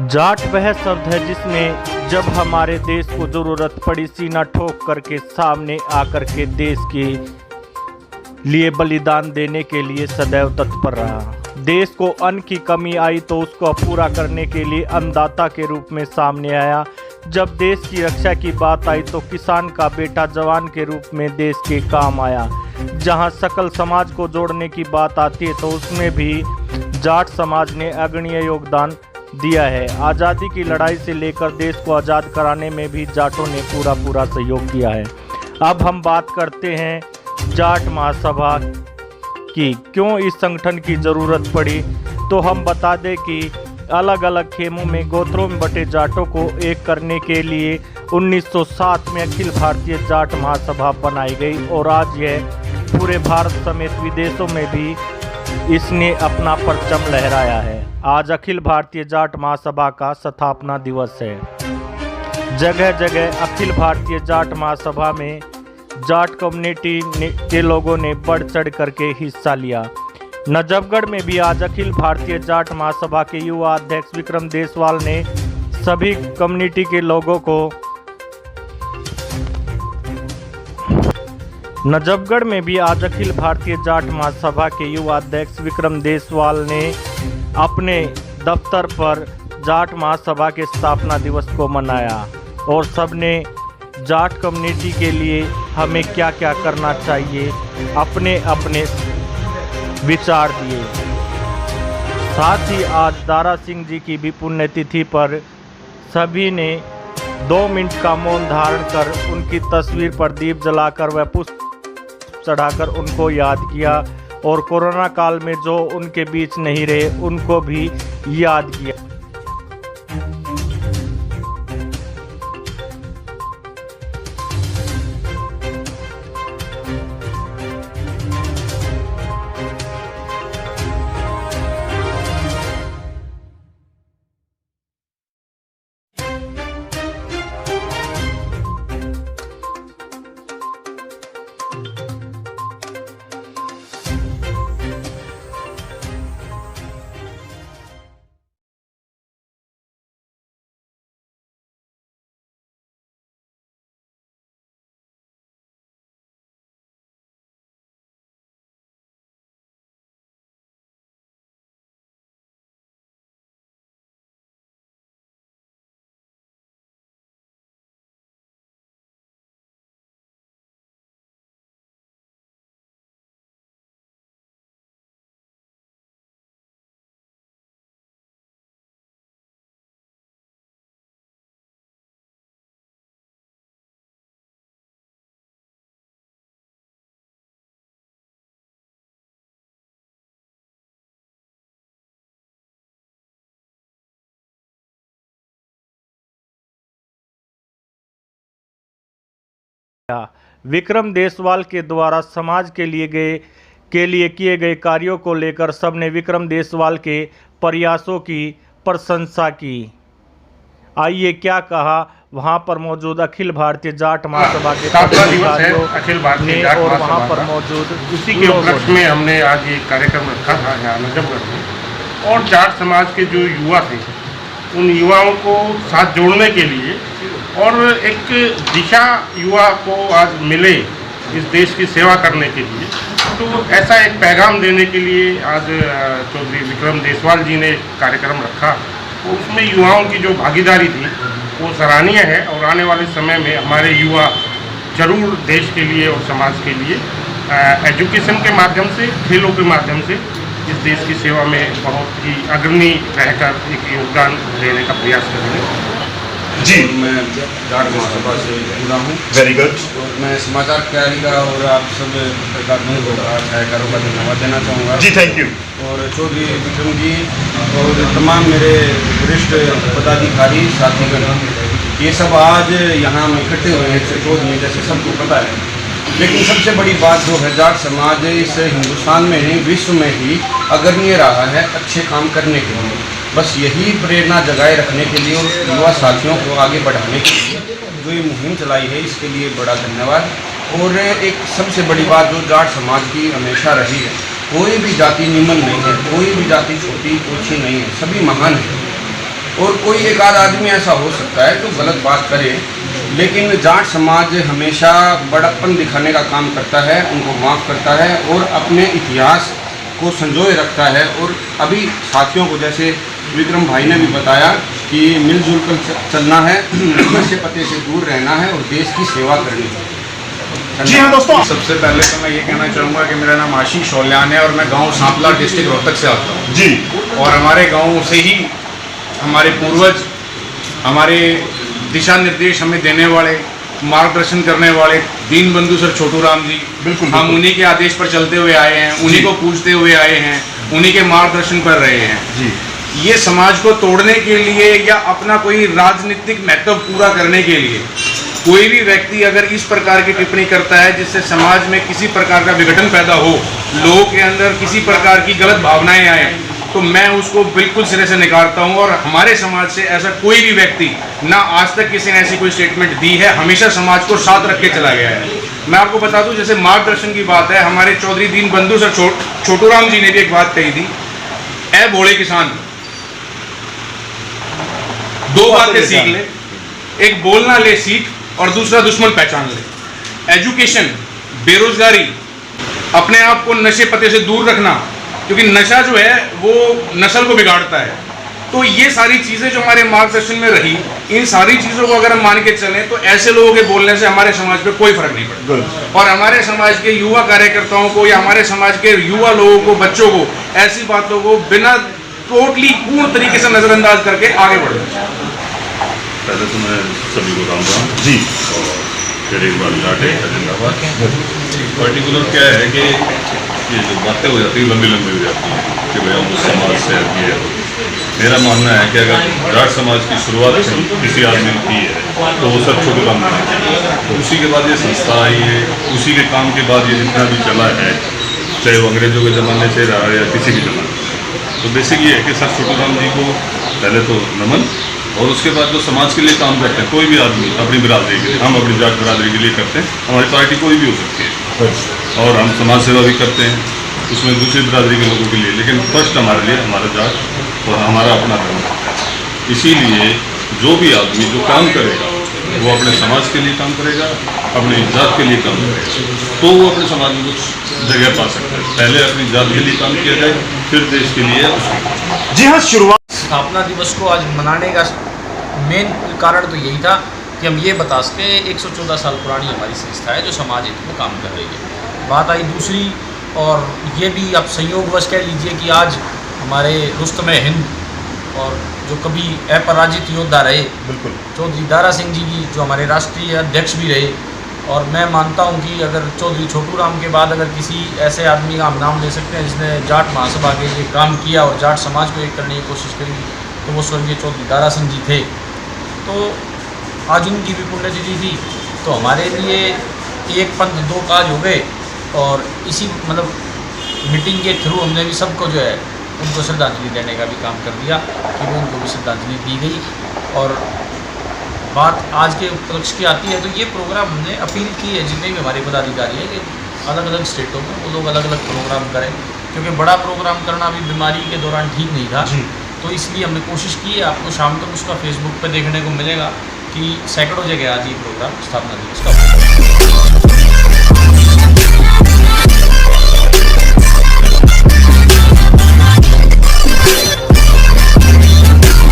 जाट वह शब्द है जिसने जब हमारे देश को जरूरत पड़ी सीना ठोक करके सामने आकर के देश के लिए बलिदान देने के लिए सदैव तत्पर रहा। देश को अन्न की कमी आई तो उसको पूरा करने के लिए अन्नदाता के रूप में सामने आया। जब देश की रक्षा की बात आई तो किसान का बेटा जवान के रूप में देश के काम आया। जहां सकल समाज को जोड़ने की बात आती है तो उसमें भी जाट समाज ने अग्रणीय योगदान दिया है। आज़ादी की लड़ाई से लेकर देश को आज़ाद कराने में भी जाटों ने पूरा सहयोग किया है। अब हम बात करते हैं जाट महासभा की। क्यों इस संगठन की ज़रूरत पड़ी, तो हम बता दें कि अलग अलग खेमों में गोत्रों में बटे जाटों को एक करने के लिए 1907 में अखिल भारतीय जाट महासभा बनाई गई और आज यह पूरे भारत समेत विदेशों में भी इसने अपना परचम लहराया है। आज अखिल भारतीय जाट महासभा का स्थापना दिवस है। जगह जगह अखिल भारतीय जाट महासभा में जाट कम्युनिटी के लोगों ने बढ़ चढ़ करके हिस्सा लिया। नजफगढ़ में भी आज अखिल भारतीय जाट महासभा के युवा अध्यक्ष विक्रम देसवाल ने सभी कम्युनिटी के लोगों को नजफगढ़ में भी आज अखिल भारतीय जाट महासभा के युवा अध्यक्ष विक्रम देसवाल ने अपने दफ्तर पर जाट महासभा के स्थापना दिवस को मनाया और सबने जाट कम्युनिटी के लिए हमें क्या क्या करना चाहिए अपने अपने विचार दिए। साथ ही आज दारा सिंह जी की भी पुण्यतिथि पर सभी ने 2 मिनट का मौन धारण कर उनकी तस्वीर पर दीप जलाकर व पुष्प चढ़ाकर उनको याद किया और कोरोना काल में जो उनके बीच नहीं रहे उनको भी याद किया। विक्रम देसवाल के द्वारा समाज के लिए किए गए कार्यों को लेकर सबने विक्रम देसवाल के प्रयासों की प्रशंसा की। आइए क्या कहा वहां पर मौजूद अखिल भारतीय जाट महासभा के पदाधिकारियों ने और वहां पर मौजूद उसी के उपलक्ष्य में हमने आज ये कार्यक्रम रखा था यहाँ नजफगढ़ में। और जाट समाज के जो युवा थे उन युवाओं को साथ जोड़ने के लिए और एक दिशा युवा को आज मिले इस देश की सेवा करने के लिए, तो ऐसा एक पैगाम देने के लिए आज चौधरी विक्रम देसवाल जी ने कार्यक्रम रखा। तो उसमें युवाओं की जो भागीदारी थी वो सराहनीय है और आने वाले समय में हमारे युवा जरूर देश के लिए और समाज के लिए एजुकेशन के माध्यम से, खेलों के माध्यम से इस देश की सेवा में बहुत ही अग्रणी रहकर एक योगदान देने का प्रयास करेंगे। जी, मैं जाट महासभा से जुड़ा हूँ। Very good. और मैं समाचार तैयारी का और आप सब छायाकारों का धन्यवाद देना चाहूँगा। जी, थैंक यू। और चौधरी विक्रम जी और तमाम मेरे वरिष्ठ पदाधिकारी साथीगण, ये सब आज यहाँ में इकट्ठे हुए हैं चौध में, जैसे सबको पता है। लेकिन सबसे बड़ी बात जो है, जाट समाज इस हिंदुस्तान में नहीं विश्व में ही अग्रणीय रहा है अच्छे काम करने के लिए। बस यही प्रेरणा जगाए रखने के लिए और युवा साथियों को आगे बढ़ाने के लिए जो ये मुहिम चलाई है, इसके लिए बड़ा धन्यवाद। और एक सबसे बड़ी बात जो जाट समाज की हमेशा रही है, कोई भी जाति निम्न नहीं है, कोई भी जाति छोटी ऊँची नहीं है, सभी महान है। और कोई एक आध आदमी ऐसा हो सकता है जो गलत बात करे, लेकिन जाट समाज हमेशा बड़प्पन दिखाने का काम करता है, उनको माफ़ करता है और अपने इतिहास को संजोए रखता है। और अभी साथियों को जैसे विक्रम भाई ने भी बताया कि मिलजुल कर चलना है, नशे पते से दूर रहना है और देश की सेवा करनी है। जी हाँ दोस्तों, सबसे पहले तो मैं ये कहना चाहूँगा कि मेरा नाम आशीष शौल्यान है और मैं गांव सांपला डिस्ट्रिक्ट रोहतक से आता हूँ जी। और हमारे गांव से ही हमारे पूर्वज, हमारे दिशा निर्देश हमें देने वाले, मार्गदर्शन करने वाले दीन बंधु सर छोटू राम जी, बिल्कुल हम उन्हीं के आदेश पर चलते हुए आए हैं, उन्हीं को पूजते हुए आए हैं, उन्हीं के मार्गदर्शन कर रहे हैं जी। ये समाज को तोड़ने के लिए या अपना कोई राजनीतिक महत्व पूरा करने के लिए कोई भी व्यक्ति अगर इस प्रकार की टिप्पणी करता है जिससे समाज में किसी प्रकार का विघटन पैदा हो, लोगों के अंदर किसी प्रकार की गलत भावनाएं आए, तो मैं उसको बिल्कुल सिरे से निकालता हूं। और हमारे समाज से ऐसा कोई भी व्यक्ति ना आज तक किसी ने ऐसी कोई स्टेटमेंट दी है, हमेशा समाज को साथ रख के चला गया है। मैं आपको बता दूं, जैसे मार्गदर्शन की बात है, हमारे चौधरी दीन बंधु सर छोटू राम जी ने भी एक बात कही थी, ऐ भोले किसान, दो बातें सीख ले, एक बोलना ले सीख और दूसरा दुश्मन पहचान ले। एजुकेशन, बेरोजगारी, अपने आप को नशे पते से दूर रखना, क्योंकि नशा जो है वो नस्ल को बिगाड़ता है। तो ये सारी चीज़ें जो हमारे मार्गदर्शन में रही, इन सारी चीज़ों को अगर हम मान के चलें तो ऐसे लोगों के बोलने से हमारे समाज पे कोई फर्क नहीं पड़ता। और हमारे समाज के युवा कार्यकर्ताओं को या हमारे समाज के युवा लोगों को, बच्चों को ऐसी बातों को बिना टोटली पूर्ण तरीके से नज़रअंदाज करके आगे बढ़ना चाहिए। पहले तो मैं सभी को राम राम जी, और फिर एक बार जाटे जिंदाबाद। पर्टिकुलर क्या है कि ये जो बातें हो जाती है लंबी लंबी हो जाती हैं कि भाई हम उस समाज से आती है। मेरा मानना है कि अगर जाट समाज की शुरुआत किसी आदमी ने की है तो वो सब छोटू राम ने, तो उसी के बाद ये संस्था आई है, उसी के काम के बाद ये जितना भी चला है, चाहे वो अंग्रेजों के ज़माने से रहा या किसी भी ज़माने। तो बेसिक ये है कि सर छोटू राम जी को पहले तो नमन, और उसके बाद जो समाज के लिए काम करते हैं, कोई भी आदमी अपनी बिरादरी के लिए, हम अपनी जाट बिरादरी के लिए करते हैं, हमारी पार्टी कोई भी हो सकती है और हम समाज सेवा भी करते हैं उसमें दूसरी बिरादरी के लोगों के लिए, लेकिन फर्स्ट हमारे लिए हमारा जाट और हमारा अपना धर्म है। इसीलिए जो भी आदमी जो काम करेगा वो अपने समाज के लिए काम करेगा, अपनी जात के लिए काम करेगा, तो वो अपने समाज में कुछ जगह पा सकता है। पहले अपनी जात के लिए काम किया जाए, फिर देश के लिए उसके। जी हाँ, शुरुआत स्थापना दिवस को आज मनाने का मेन कारण तो यही था कि हम ये बता सके 114 साल पुरानी हमारी संस्था है जो समाज हित में काम कर रही है। बात आई दूसरी, और ये भी आप संयोगवश कह लीजिए कि आज हमारे रुस्तम हिंद और जो कभी अपराजित योद्धा रहे बिल्कुल चौधरी दारा सिंह जी की, जो हमारे राष्ट्रीय अध्यक्ष भी रहे, और मैं मानता हूं कि अगर चौधरी छोटू राम के बाद अगर किसी ऐसे आदमी का हम नाम ले सकते हैं जिसने जाट महासभा के लिए काम किया और जाट समाज को एक करने की कोशिश करी, तो वो स्वर्गीय चौधरी दारा सिंह जी थे। तो आज उनकी भी पुण्यतिथि थी, तो हमारे लिए एक पंथ दो काज हो गए, और इसी मतलब मीटिंग के थ्रू हमने भी सबको जो है उनको श्रद्धांजलि देने का भी काम कर दिया कि वो उनको भी श्रद्धांजलि दी गई। और बात आज के उपलक्ष्य की आती है, तो ये प्रोग्राम हमने अपील की है जितने भी हमारे पदाधिकारी हैं कि अलग अलग स्टेटों में वो लोग अलग अलग प्रोग्राम करें, क्योंकि बड़ा प्रोग्राम करना अभी बीमारी के दौरान ठीक नहीं था। तो इसलिए हमने कोशिश की है, आपको शाम तक उसका फेसबुक पर देखने को मिलेगा कि सैकड़ों जगह आज ये प्रोग्राम स्थापना दिवस का